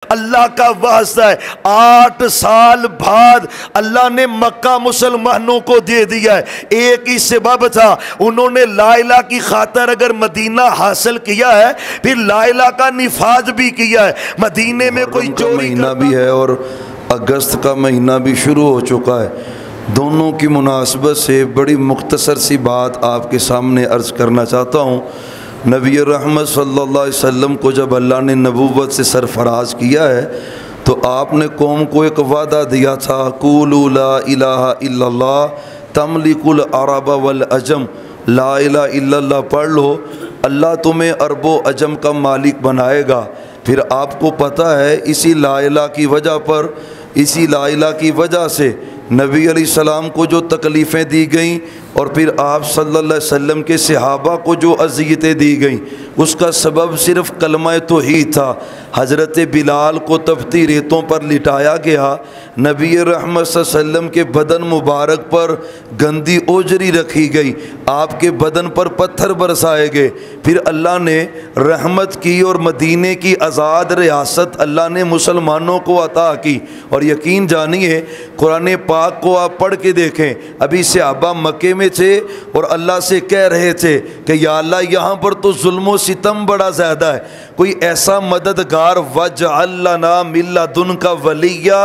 अल्लाह का वास्ता है। 8 साल बाद अल्लाह ने मक्का मुसलमानों को दे दिया है। एक ही सबब था, उन्होंने ला इलाहा की खातर अगर मदीना हासिल किया है, फिर ला इलाहा का निफाज भी किया है। मदीने में कोई चोरी महीना भी है और अगस्त का महीना भी शुरू हो चुका है। दोनों की मुनासबत से बड़ी मुख्तसर सी बात आपके सामने अर्ज़ करना चाहता हूँ। नबी रहमत सल्लल्लाहु अलैहि वसल्लम को जब अल्लाह ने नबूवत से सरफराज किया है तो आपने कौम को एक वादा दिया था, कूलू ला इलाहा इल्लल्लाह तमलिकुल अरब वल अजम, ला इलाहा इल्लल्लाह पढ़ लो, अल्लाह तुम्हें अरबो अजम का मालिक बनाएगा। फिर आपको पता है इसी ला इलाहा की वजह पर, इसी ला इलाहा की वजह से नबी अलैहिस्सलाम को जो तकलीफ़ें दी गईं और फिर आप सल्लल्लाहु अलैहि वसल्लम के सहाबा को जो अज़ियतें दी गईं, उसका सबब सिर्फ़ कलमा तौहीद था। हज़रत बिलाल को तपती रेतों पर लिटाया गया, नबी रहमत सल्लल्लाहु अलैहि वसल्लम के बदन मुबारक पर गंदी ओजरी रखी गई, आपके बदन पर पत्थर बरसाए गए। फिर अल्लाह ने रहमत की और मदीने की आज़ाद रियासत अल्लाह ने मुसलमानों को अता की। और यकीन जानिए कुरान पाक को आप पढ़ के देखें, अभी सहाबा मक्के में थे और अल्लाह से कह रहे थे कि या अल्लाह यहाँ पर तो जुल्म सितम बड़ा ज़्यादा है, कोई ऐसा मददगार वजअल लना मिन लदुनका वलिया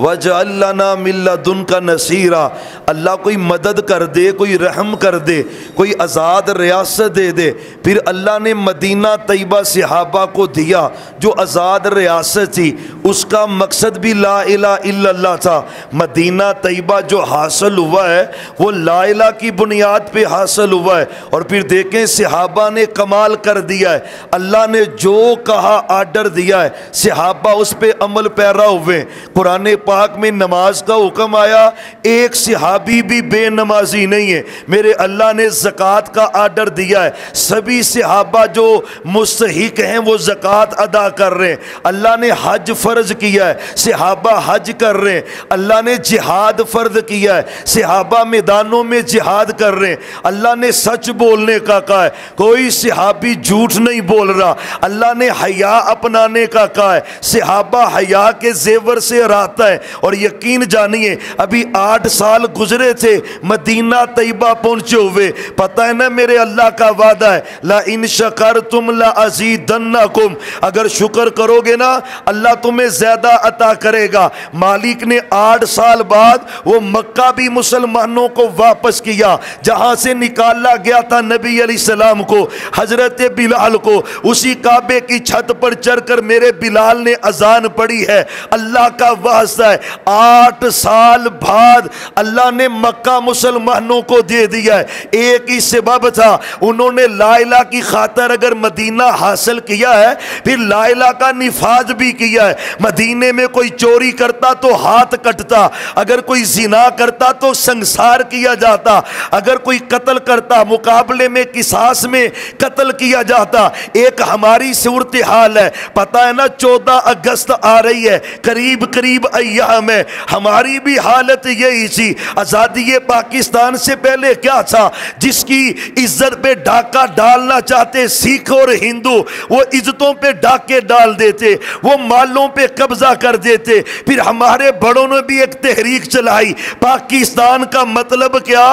वजअल लना मिन लदुनका नसीरा, अल्लाह कोई मदद कर दे, कोई रहम कर दे, कोई आज़ाद रियासत दे दे। फिर अल्लाह ने मदीना तैयबा सहाबा को दिया जो आज़ाद रियासत थी, उसका मकसद भी ला इलाहा इल्लल्लाह था। मदीना तैयबा जो हासिल हुआ है वो ला इलाहा की बुनियाद पे हासिल हुआ है। और फिर देखें सहाबा ने कमाल कर दिया है, अल्लाह ने जो कहा आर्डर दिया है, सहाबा उस पे अमल पैरा हुए। कुरान पाक में नमाज का हुक्म आया, एक सहाबी भी बेनमाजी नहीं है। मेरे अल्लाह ने ज़कात का आर्डर दिया है, सभी सहाबा जो मुस्तहिक हैं वो ज़कात अदा कर रहे हैं। अल्लाह ने हज फ़र्ज किया है, सहाबा हज कर रहे हैं। अल्लाह ने जिहाद फ़र्ज किया है, सहाबा मैदानों में जिहाद कर रहे हैं। अल्लाह ने सच बोलने का कहा है, कोई सहाबी झूठ नहीं बोल रहा। अल्लाह ने हया अपनाने का कहा है, सहाबा हया के जेवर से रहता है। और यकीन जानिए अभी 8 साल गुजरे थे मदीना तैयबा पहुंचे हुए। पता है ना मेरे अल्लाह का वादा है, ला इन शकरतुम ला अज़ीदन्नकुम, अगर शुक्र करोगे ना अल्लाह तुम्हें ज्यादा अता करेगा। मालिक ने 8 साल बाद वो मक्का भी मुसलमानों को वापस किया जहां से निकाला गया था नबी अलैहिस्सलाम को, हजरत बिलाल को। उसी काबे की छत पर चढ़कर मेरे बिलाल ने अजान पढ़ी है। अल्लाह का वास्ता है 8 साल बाद अल्लाह ने मक्का मुसलमानों को दे दिया है। एक ही सबब था, उन्होंने ला इलाहा की खातर अगर मदीना हासिल किया है, फिर ला इलाहा का निफाज भी किया है। मदीने में कोई चोरी करता तो हाथ कटता, अगर कोई जिना करता तो संसार किया जाता, अगर कोई कत्ल करता मुकाबले में किसास में कत्ल किया जाता। एक हमारी सूरत हाल है, पता है ना 14 अगस्त आ रही है, करीब करीब अय्याम है, हमारी भी हालत यही थी। आज़ादी पाकिस्तान से पहले क्या था, जिसकी इज्जत पे डाका डालना चाहते सिख और हिंदू, वो इज्जतों पे डाके डाल देते, वो मालों पे कब्जा कर देते। फिर हमारे बड़ों ने भी एक तहरीक चलाई, पाकिस्तान का मतलब क्या।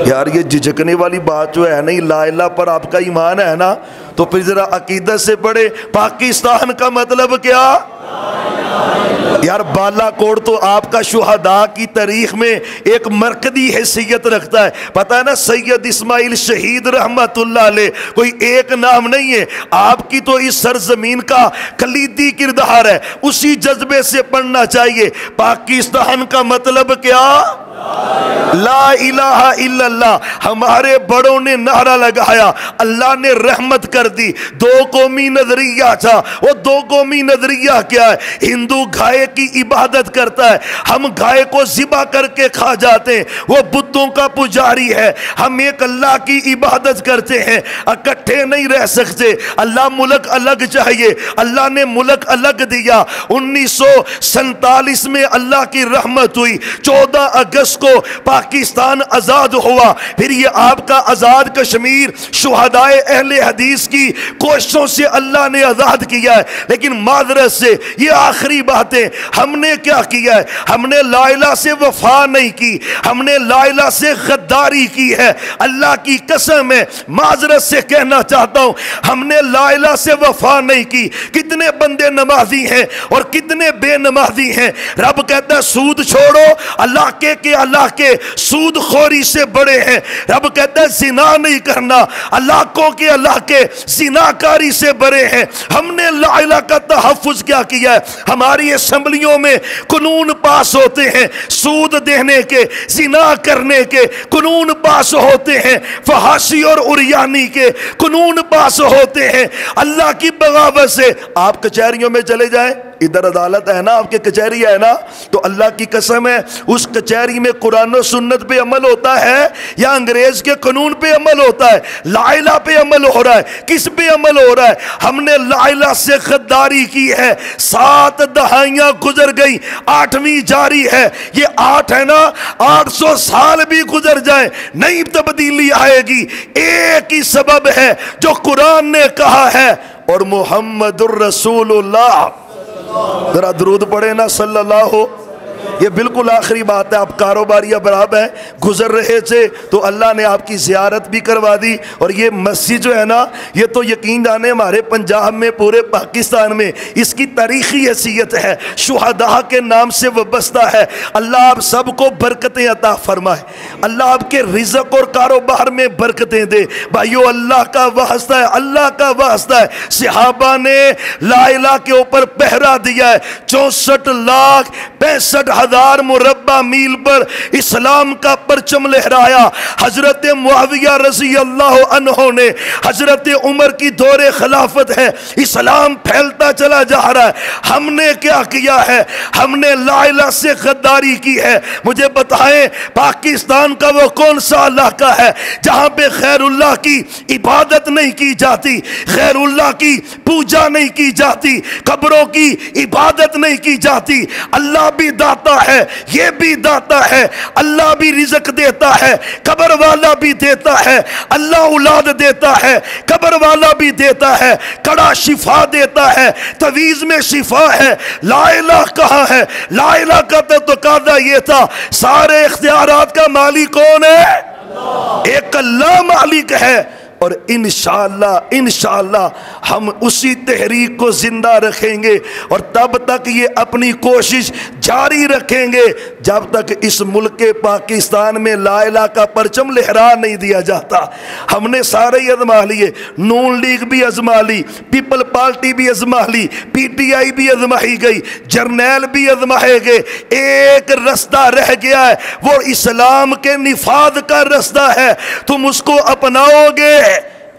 यार ये झिझकने वाली बात जो है नहीं, ला इलाहा पर आपका ईमान है ना, तो फिर जरा अकीदत से पढ़े, पाकिस्तान का मतलब क्या। यार बालाकोट तो आपका शुहदा की तारीख में एक मरकजी हैसियत रखता है। पता है ना सैयद इस्माइल शहीद रहमतुल्लाह अलैह, कोई एक नाम नहीं है, आपकी तो इस सरजमीन का कलीदी किरदार है। उसी जज्बे से पढ़ना चाहिए। पाकिस्तान का मतलब क्या, ला इलाहा इल्लल्लाह। हमारे बड़ों ने नारा लगाया, अल्लाह ने रहमत कर दी। 2 कौमी नजरिया था, वो 2 कौमी नजरिया क्या है, हिंदू गाय की इबादत करता है, हम गाय को ज़िबा करके खा जाते हैं, वो बुत बुतों का पुजारी है। हम एक अल्लाह की इबादत करते हैं, इकट्ठे नहीं रह सकते। अल्लाह मुल्क अलग चाहिए, अल्लाह ने मुल्क अलग दिया। 1947 में अल्लाह की रहमत हुई, 14 अगस्त को पाकिस्तान आजाद हुआ। फिर ये आपका आजाद कश्मीर शुहदाए अहले हदीस की कोशिशों से अल्लाह ने आजाद किया है। लेकिन माजरत से ये आखिरी बातें, हमने क्या किया है? हमने ला इलाहा से वफा नहीं की, हमने ला इलाहा से गद्दारी की है। अल्लाह की कसम है, माजरत से कहना चाहता हूं, हमने ला इलाहा से वफा नहीं की। कितने बंदे नमाजी हैं और कितने बेनमाजी हैं। रब कहता है सूद छोड़ो, अल्लाह के सूद खोरी से बड़े हैं। रब कहता है जिना नहीं करना, अल्लाह के जिनाकारी से बड़े हैं। हमने ला इलाहा का तहफ्फुज क्या किया है? हमारी असेंबलियों में कानून पास होते हैं सूद देने के, जिना करने के कानून पास होते हैं, फहाशी और उरियानी के कानून पास होते हैं। अल्लाह की बगावत से आप कचहरियों में चले जाएं, इधर अदालत है ना, आपके कचहरी है ना, तो अल्लाह की कसम है उस कचहरी में कुरान और सुन्नत पे अमल होता है या अंग्रेज के कानून पे अमल होता है? ला इलाहा पे अमल हो रहा है। किस पे अमल हो रहा है? हमने ला इलाहा से गद्दारी की है। 7 दहाइयां गुजर गई, 8वीं जारी है। ये 8 है ना, 800 साल भी गुजर जाए नई तब्दीली आएगी। एक ही सबब है जो कुरान ने कहा है, और मुहम्मदुर रसूलुल्लाह, जरा दुरूद पढ़े ना सल्लल्लाहु। ये बिल्कुल आखिरी बात है। आप कारोबारी बराबर हैं, गुजर रहे थे तो अल्लाह ने आपकी ज़ियारत भी करवा दी। और ये मस्जिद जो है ना, ये तो यकीन जाने हमारे पंजाब में, पूरे पाकिस्तान में इसकी तारीखी हैसियत है, शुहदा के नाम से वाबस्ता है। अल्लाह आप सबको बरकतें अता फरमाए, अल्लाह आपके रिज़्क़ और कारोबार में बरकतें दे। भाइयों, अल्लाह का वास्ता है, अल्लाह का वास्ता है। सहाबा ने ला इलाहा के ऊपर पहरा दिया है। 64,65,000 मुरब्बा मील पर इस्लाम का परचम लहराया। हजरत मुआविया रज़ी अल्लाह अन्हो ने, हजरत उमर की दौरे खिलाफत है, इस्लाम फैलता चला जा रहा है। हमने क्या किया है? हमने ला इलाहा से गद्दारी की है। मुझे बताएं, पाकिस्तान का वो कौन सा इलाका है जहां पे खैरुल्लाह की इबादत नहीं की जाती, खैरुल्लाह की पूजा नहीं की जाती, कब्रों की इबादत नहीं की जाती? अल्लाह भी दाता है, ये भी दाता है। अल्लाह भी रिज़्क़ देता है, कब्र वाला भी देता है। अल्लाह औलाद देता है, कब्र वाला भी देता है। कड़ा शिफा देता है, तवीज़ में शिफा है। ला इलाहा कहाँ है? ला इलाहा का तो तकाज़ा ये था, सारे इख्तियारात का मालिक कौन है? एक अल्लाह मालिक है। और इंशाअल्लाह इंशाअल्लाह हम उसी तहरीक को जिंदा रखेंगे और तब तक ये अपनी कोशिश जारी रखेंगे जब तक इस मुल्क के पाकिस्तान में ला इलाहा का परचम लहरा नहीं दिया जाता। हमने सारे ही आजमा लिए, नून लीग भी आजमा ली, पीपल पार्टी भी आजमा ली, PTI भी आजमाई गई, जर्नैल भी आजमाए गए। एक रास्ता रह गया है, वो इस्लाम के निफाद का रास्ता है। तुम उसको अपनाओगे,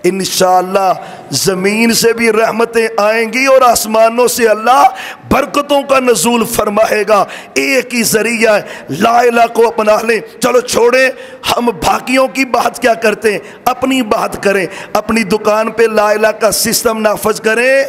इंशाअल्लाह ज़मीन से भी रहमतें आएंगी और आसमानों से अल्लाह बरकतों का नज़ूल फरमाएगा। एक ही ज़रिया है, ला इलाहा को अपना लें। चलो छोड़ें, हम बाकियों की बात क्या करते हैं, अपनी बात करें। अपनी दुकान पे ला इलाहा का सिस्टम नाफिज करें,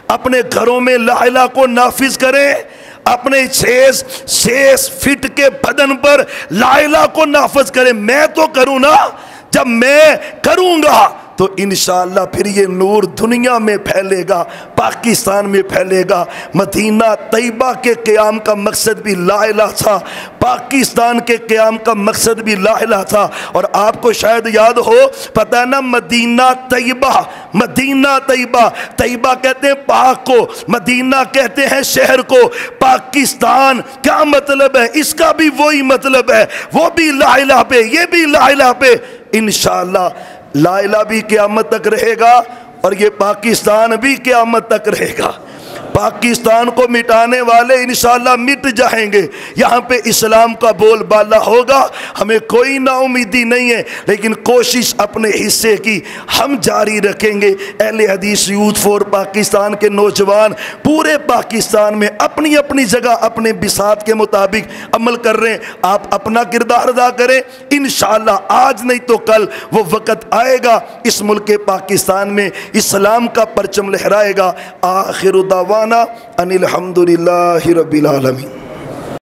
अपने घरों में ला इलाहा को नाफिज करें, अपने 6 फीट के बदन पर ला इलाहा को नाफिज करें। मैं तो करूँ ना, जब मैं करूँगा तो इंशाअल्लाह फिर ये नूर दुनिया में फैलेगा, पाकिस्तान में फैलेगा। मदीना तैयबा के क़याम का मकसद भी ला इलाहा था, पाकिस्तान के क़याम का मकसद भी ला इलाहा था। और आपको शायद याद हो, पता है ना, मदीना तैयबा, मदीना तैयबा, तैयबा कहते हैं पाक को, मदीना कहते हैं शहर को। पाकिस्तान क्या मतलब है? इसका भी वही मतलब है, वो भी ला इलाहा पे, ये भी ला इलाहा पे। इंशाअल्लाह ला इलाहा भी क़यामत तक रहेगा और ये पाकिस्तान भी क़यामत तक रहेगा। पाकिस्तान को मिटाने वाले इंशाअल्लाह मिट जाएंगे। यहाँ पे इस्लाम का बोलबाला होगा, हमें कोई नाउमीदी नहीं है, लेकिन कोशिश अपने हिस्से की हम जारी रखेंगे। अहले हदीस यूथ फॉर पाकिस्तान के नौजवान पूरे पाकिस्तान में अपनी अपनी जगह अपने बिसात के मुताबिक अमल कर रहे हैं। आप अपना किरदार अदा करें, इंशाअल्लाह आज नहीं तो कल वो वक़्त आएगा इस मुल्क के पाकिस्तान में इस्लाम का परचम लहराएगा। आखिर दावाना अनिल हम्दुलिल्लाहि रब्बिल आलमीन।